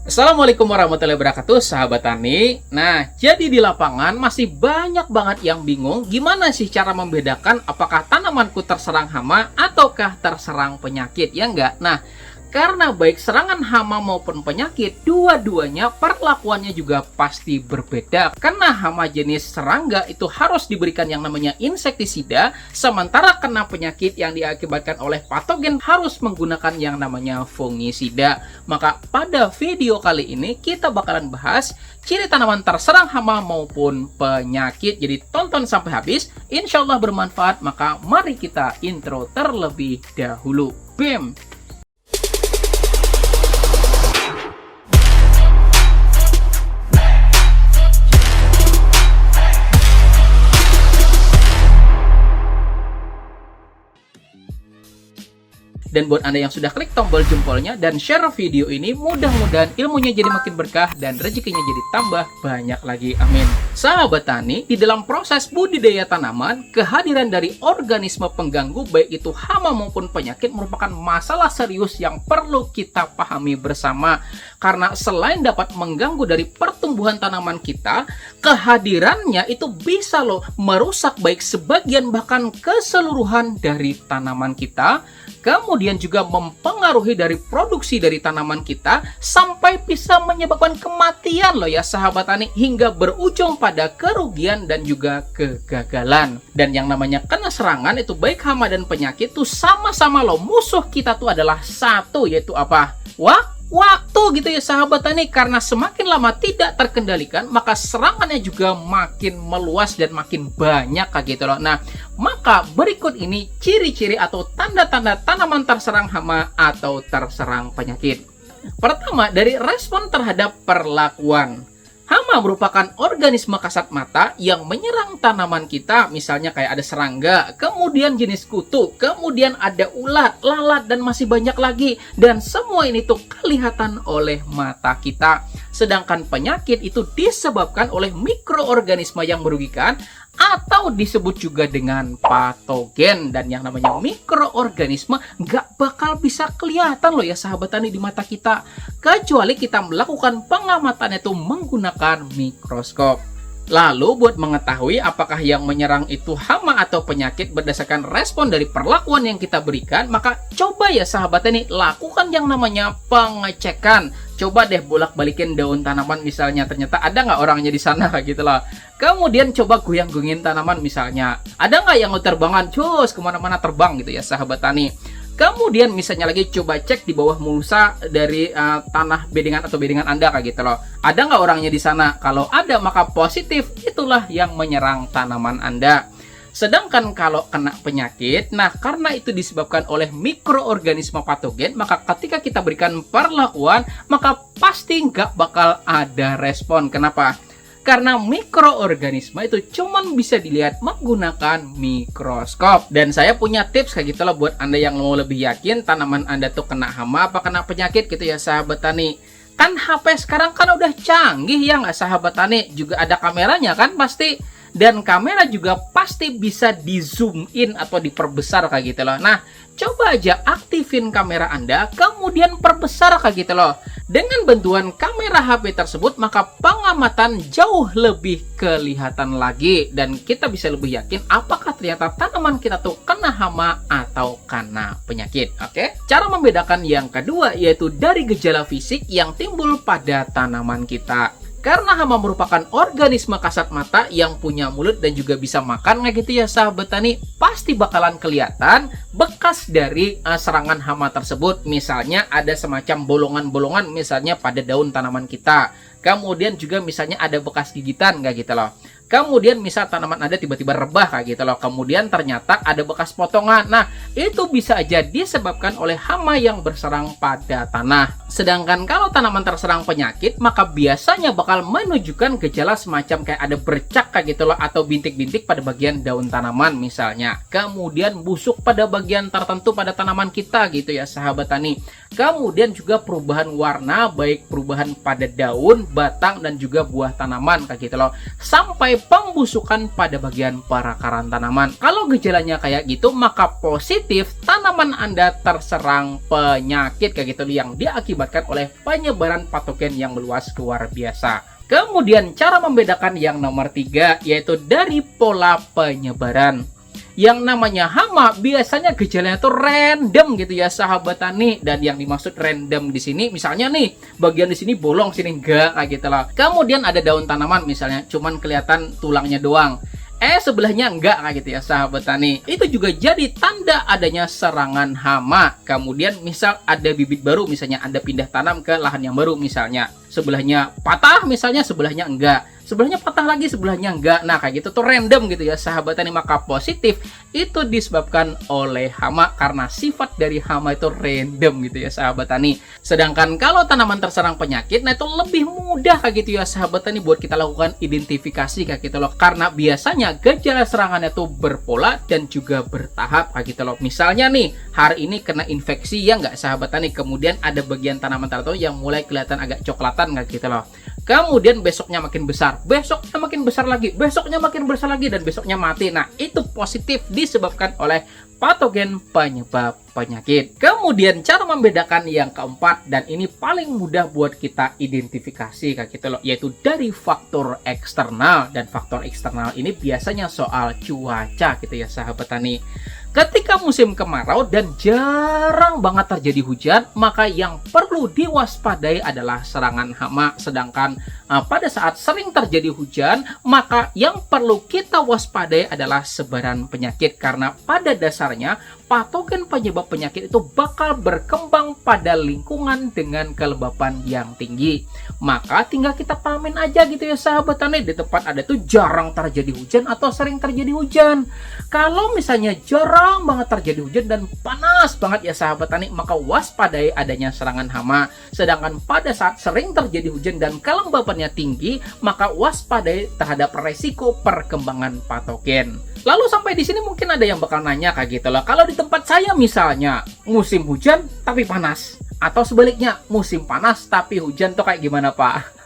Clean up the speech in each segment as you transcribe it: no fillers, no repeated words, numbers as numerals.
Assalamualaikum warahmatullahi wabarakatuh, sahabat tani. Nah, jadi di lapangan masih banyak banget yang bingung gimana sih cara membedakan apakah tanamanku terserang hama ataukah terserang penyakit, ya enggak? Nah, karena baik serangan hama maupun penyakit, dua-duanya perlakuannya juga pasti berbeda. Karena hama jenis serangga itu harus diberikan yang namanya insektisida, sementara kena penyakit yang diakibatkan oleh patogen harus menggunakan yang namanya fungisida. Maka pada video kali ini kita bakalan bahas ciri tanaman terserang hama maupun penyakit. Jadi tonton sampai habis, insya Allah bermanfaat. Maka mari kita intro terlebih dahulu. BEM! Dan buat Anda yang sudah klik tombol jempolnya dan share video ini, mudah-mudahan ilmunya jadi makin berkah dan rezekinya jadi tambah banyak lagi. Amin. Sahabat tani, di dalam proses budidaya tanaman, kehadiran dari organisme pengganggu baik itu hama maupun penyakit merupakan masalah serius yang perlu kita pahami bersama. Karena selain dapat mengganggu dari pertumbuhan tanaman kita, kehadirannya itu bisa loh merusak baik sebagian bahkan keseluruhan dari tanaman kita. Kemudian juga mempengaruhi dari produksi dari tanaman kita sampai bisa menyebabkan kematian loh ya sahabat tani, hingga berujung pada kerugian dan juga kegagalan. Dan yang namanya kena serangan itu baik hama dan penyakit tuh sama-sama loh, musuh kita tuh adalah satu, yaitu apa? Waktu gitu ya sahabat tani. Karena semakin lama tidak terkendalikan, maka serangannya juga makin meluas dan makin banyak kayak gitu loh. Nah, maka berikut ini ciri-ciri atau tanda-tanda tanaman terserang hama atau terserang penyakit. Pertama, dari respon terhadap perlakuan. Hama merupakan organisme kasat mata yang menyerang tanaman kita, misalnya kayak ada serangga, kemudian jenis kutu, kemudian ada ulat, lalat, dan masih banyak lagi. Dan semua ini tuh kelihatan oleh mata kita. Sedangkan penyakit itu disebabkan oleh mikroorganisme yang merugikan atau disebut juga dengan patogen. Dan yang namanya mikroorganisme nggak bakal bisa kelihatan loh ya sahabat tani di mata kita, kecuali kita melakukan pengamatan itu menggunakan mikroskop. Lalu buat mengetahui apakah yang menyerang itu hama atau penyakit berdasarkan respon dari perlakuan yang kita berikan, maka coba ya sahabat tani lakukan yang namanya pengecekan. Coba deh bolak-balikin daun tanaman misalnya, ternyata ada nggak orangnya di sana kayak gitu loh. Kemudian coba goyang-goyangin tanaman misalnya, ada nggak yang terbangan, cus kemana-mana terbang gitu ya sahabat tani. Kemudian misalnya lagi coba cek di bawah mulsa dari tanah bedengan atau bedengan Anda kayak gitu loh. Ada nggak orangnya di sana? Kalau ada maka positif, itulah yang menyerang tanaman Anda. Sedangkan kalau kena penyakit, nah karena itu disebabkan oleh mikroorganisme patogen, maka ketika kita berikan perlakuan, maka pasti nggak bakal ada respon. Kenapa? Karena mikroorganisme itu cuman bisa dilihat menggunakan mikroskop. Dan saya punya tips kayak gitu loh buat Anda yang mau lebih yakin tanaman Anda tuh kena hama apa kena penyakit gitu ya sahabat tani. Kan HP sekarang kan udah canggih ya nggak sahabat tani, juga ada kameranya kan pasti. Dan kamera juga pasti bisa di zoom in atau diperbesar kayak gitu loh. Nah, coba aja aktifin kamera Anda, kemudian perbesar kayak gitu loh. Dengan bantuan kamera HP tersebut, maka pengamatan jauh lebih kelihatan lagi. Dan kita bisa lebih yakin apakah ternyata tanaman kita tuh kena hama atau kena penyakit. Oke? Cara membedakan yang kedua yaitu dari gejala fisik yang timbul pada tanaman kita. Karena hama merupakan organisme kasat mata yang punya mulut dan juga bisa makan kayak gitu ya sahabat tani, pasti bakalan kelihatan bekas dari serangan hama tersebut. Misalnya ada semacam bolongan-bolongan misalnya pada daun tanaman kita. Kemudian juga misalnya ada bekas gigitan kayak gitu loh. Kemudian misal tanaman Anda tiba-tiba rebah kayak gitu loh. Kemudian ternyata ada bekas potongan. Nah, itu bisa aja disebabkan oleh hama yang berserang pada tanah. Sedangkan kalau tanaman terserang penyakit, maka biasanya bakal menunjukkan gejala semacam kayak ada bercak kayak gitu loh, atau bintik-bintik pada bagian daun tanaman misalnya. Kemudian busuk pada bagian tertentu pada tanaman kita gitu ya sahabat tani. Kemudian juga perubahan warna, baik perubahan pada daun, batang, dan juga buah tanaman kayak gitu loh. Sampai pembusukan pada bagian perakaran tanaman. Kalau gejalanya kayak gitu, maka positif tanaman Anda terserang penyakit kayak gitu yang diakibatkan oleh penyebaran patogen yang meluas luar biasa. Kemudian cara membedakan yang nomor 3 yaitu dari pola penyebaran. Yang namanya hama biasanya gejalanya tuh random gitu ya sahabat tani, dan yang dimaksud random di sini misalnya nih bagian di sini bolong, sini enggak kayak gitu loh. Kemudian ada daun tanaman misalnya cuman kelihatan tulangnya doang, sebelahnya enggak kayak gitu ya sahabat tani. Itu juga jadi tanda adanya serangan hama. Kemudian misal ada bibit baru, misalnya Anda pindah tanam ke lahan yang baru, misalnya sebelahnya patah, misalnya sebelahnya enggak, sebelahnya patah lagi, sebelahnya enggak. Nah kayak gitu tuh random gitu ya sahabat tani. Maka positif itu disebabkan oleh hama karena sifat dari hama itu random gitu ya sahabat tani. Sedangkan kalau tanaman terserang penyakit, nah itu lebih mudah kayak gitu ya sahabat tani buat kita lakukan identifikasi kayak gitu loh, karena biasanya gejala serangannya tuh berpola dan juga bertahap kayak gitu loh. Misalnya nih hari ini kena infeksi ya enggak sahabat tani, kemudian ada bagian tanaman tertentu yang mulai kelihatan agak coklatan kayak gitu loh. Kemudian besoknya makin besar, besoknya makin besar lagi, besoknya makin besar lagi, dan besoknya mati. Nah itu positif disebabkan oleh patogen penyebab penyakit. Kemudian cara membedakan yang keempat, dan ini paling mudah buat kita identifikasi kayak gitu loh, yaitu dari faktor eksternal. Dan faktor eksternal ini biasanya soal cuaca gitu ya sahabat tani. Ketika musim kemarau dan jarang banget terjadi hujan, maka yang perlu diwaspadai adalah serangan hama. Sedangkan pada saat sering terjadi hujan, maka yang perlu kita waspadai adalah sebaran penyakit. Karena pada dasarnya patogen penyebab penyakit itu bakal berkembang pada lingkungan dengan kelembapan yang tinggi. Maka tinggal kita panen aja gitu ya sahabat tani, di tempat ada tuh jarang terjadi hujan atau sering terjadi hujan. Kalau misalnya jarang banget terjadi hujan dan panas banget ya sahabat tani, maka waspadai adanya serangan hama. Sedangkan pada saat sering terjadi hujan dan kelembapannya tinggi, maka waspadai terhadap resiko perkembangan patogen. Lalu sampai di sini mungkin ada yang bakal nanya kayak gitu loh, kalau di tempat saya misalnya musim hujan tapi panas, atau sebaliknya musim panas tapi hujan tuh kayak gimana Pak?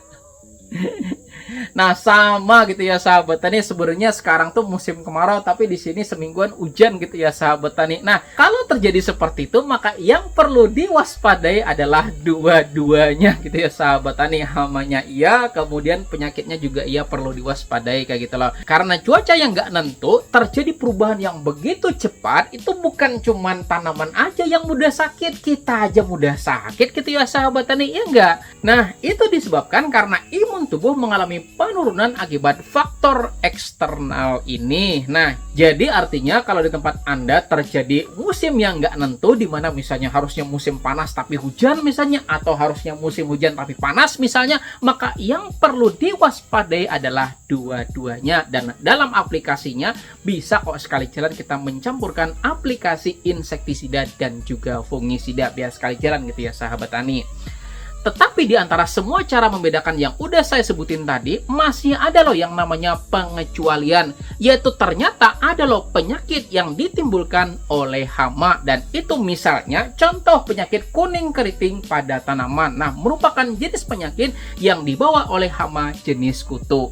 Nah sama gitu ya sahabat tani, sebenarnya sekarang tuh musim kemarau tapi di sini semingguan hujan gitu ya sahabat tani. Nah kalau terjadi seperti itu, maka yang perlu diwaspadai adalah dua-duanya gitu ya sahabat tani. Hamanya iya, kemudian penyakitnya juga iya perlu diwaspadai kayak gitu loh. Karena cuaca yang nggak nentu, terjadi perubahan yang begitu cepat, itu bukan cuman tanaman aja yang mudah sakit, kita aja mudah sakit gitu ya sahabat tani, ya enggak? Nah itu disebabkan karena imun tubuh mengalami penurunan akibat faktor eksternal ini. Nah, jadi artinya kalau di tempat Anda terjadi musim yang nggak nentu, di mana misalnya harusnya musim panas tapi hujan misalnya, atau harusnya musim hujan tapi panas misalnya, maka yang perlu diwaspadai adalah dua-duanya. Dan dalam aplikasinya bisa kok sekali jalan kita mencampurkan aplikasi insektisida dan juga fungisida, biar sekali jalan gitu ya sahabat tani. Tetapi di antara semua cara membedakan yang udah saya sebutin tadi, masih ada loh yang namanya pengecualian. Yaitu ternyata ada loh penyakit yang ditimbulkan oleh hama. Dan itu misalnya contoh penyakit kuning keriting pada tanaman. Nah, merupakan jenis penyakit yang dibawa oleh hama jenis kutu.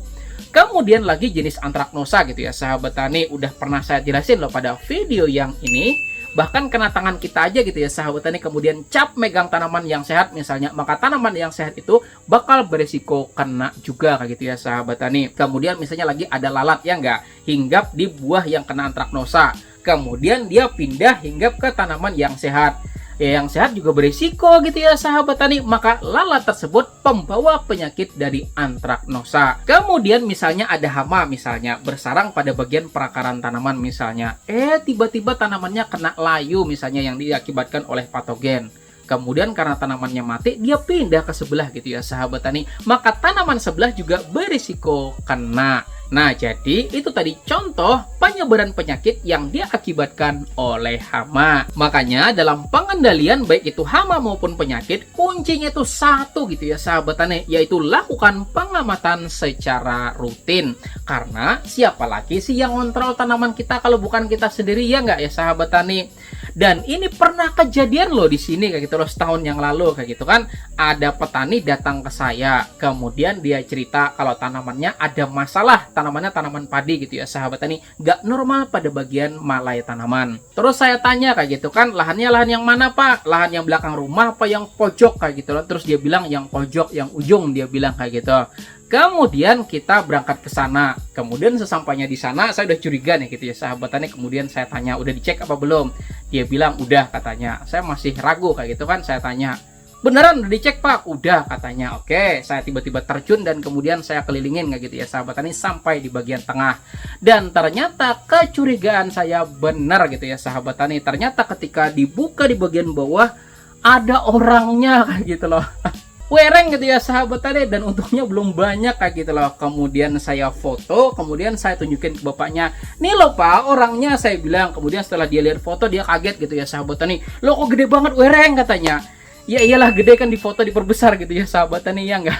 Kemudian lagi jenis antraknosa gitu ya sahabat tani. Udah pernah saya jelasin loh pada video yang ini. Bahkan kena tangan kita aja gitu ya sahabat tani, kemudian cap megang tanaman yang sehat misalnya, maka tanaman yang sehat itu bakal beresiko kena juga kayak gitu ya sahabat tani. Kemudian misalnya lagi ada lalat ya enggak, hinggap di buah yang kena antraknosa, kemudian dia pindah hinggap ke tanaman yang sehat. Ya, yang sehat juga berisiko gitu ya sahabat tani, maka lalat tersebut pembawa penyakit dari antraknosa. Kemudian misalnya ada hama misalnya bersarang pada bagian perakaran tanaman misalnya, tiba-tiba tanamannya kena layu misalnya yang diakibatkan oleh patogen. Kemudian karena tanamannya mati, dia pindah ke sebelah gitu ya sahabat tani, maka tanaman sebelah juga berisiko kena. Nah, jadi itu tadi contoh penyebaran penyakit yang diakibatkan oleh hama. Makanya dalam pengendalian baik itu hama maupun penyakit, kuncinya itu satu gitu ya sahabat tani, yaitu lakukan pengamatan secara rutin. Karena siapa lagi sih yang ngontrol tanaman kita kalau bukan kita sendiri, ya nggak ya sahabat tani? Dan ini pernah kejadian loh di sini kayak gitu loh, setahun yang lalu kayak gitu kan. Ada petani datang ke saya, kemudian dia cerita kalau tanamannya ada masalah, tanamannya tanaman padi gitu ya sahabat tani, nggak normal pada bagian malai tanaman. Terus saya tanya kayak gitu kan, lahannya lahan yang mana Pak? Lahan yang belakang rumah apa yang pojok kayak gitu loh. Terus dia bilang yang pojok, yang ujung, dia bilang kayak gitu. Kemudian kita berangkat ke sana. Kemudian sesampainya di sana saya udah curiga nih gitu ya sahabat tani. Kemudian saya tanya, udah dicek apa belum? Dia bilang udah katanya. Saya masih ragu kayak gitu kan. Saya tanya, beneran udah dicek Pak? Udah katanya. Oke, saya tiba-tiba terjun dan kemudian saya kelilingin kayak gitu ya sahabat tani sampai di bagian tengah. Dan ternyata kecurigaan saya benar gitu ya sahabat tani. Ternyata ketika dibuka di bagian bawah ada orangnya kayak gitu loh. Wereng gitu ya sahabat tadi, dan untungnya belum banyak kayak gitu loh. Kemudian saya foto, kemudian saya tunjukin ke bapaknya, nih loh Pak orangnya, saya bilang. Kemudian setelah dia lihat foto dia kaget gitu ya sahabat tani, lo kok gede banget wereng katanya. Ya iyalah gede kan, di foto diperbesar gitu ya sahabat tani, ya enggak.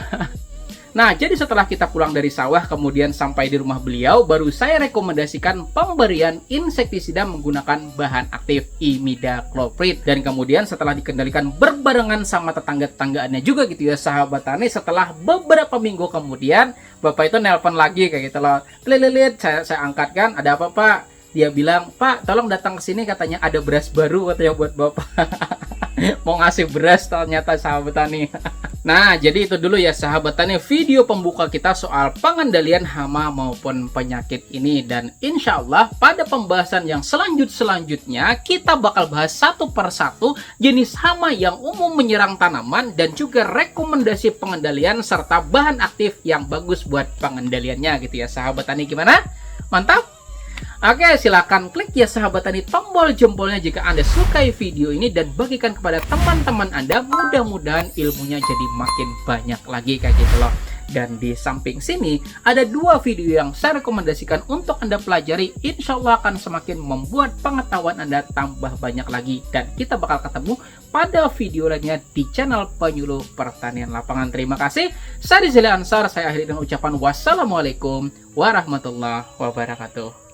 Nah, jadi setelah kita pulang dari sawah, kemudian sampai di rumah beliau, baru saya rekomendasikan pemberian insektisida menggunakan bahan aktif imidacloprid. Dan kemudian setelah dikendalikan berbarengan sama tetangga-tetanggaannya juga gitu ya sahabat tani, setelah beberapa minggu kemudian, bapak itu nelpon lagi kayak gitu loh. Lilit, saya angkat kan, ada apa Pak? Dia bilang, Pak tolong datang ke sini katanya ada beras baru katanya buat bapak. Mau ngasih beras ternyata sahabat tani. Nah, jadi itu dulu ya sahabat tani video pembuka kita soal pengendalian hama maupun penyakit ini. Dan insya Allah pada pembahasan yang selanjutnya kita bakal bahas satu persatu jenis hama yang umum menyerang tanaman dan juga rekomendasi pengendalian serta bahan aktif yang bagus buat pengendaliannya gitu ya sahabat tani. Gimana? Mantap? Oke, silakan klik ya sahabat tani tombol jempolnya jika Anda sukai video ini dan bagikan kepada teman-teman Anda. Mudah-mudahan ilmunya jadi makin banyak lagi kayak gitu loh. Dan di samping sini ada dua video yang saya rekomendasikan untuk Anda pelajari. Insya Allah akan semakin membuat pengetahuan Anda tambah banyak lagi. Dan kita bakal ketemu pada video lainnya di channel Penyuluh Pertanian Lapangan. Terima kasih. Saya Rizal Ansar. Saya akhiri dengan ucapan wassalamualaikum warahmatullahi wabarakatuh.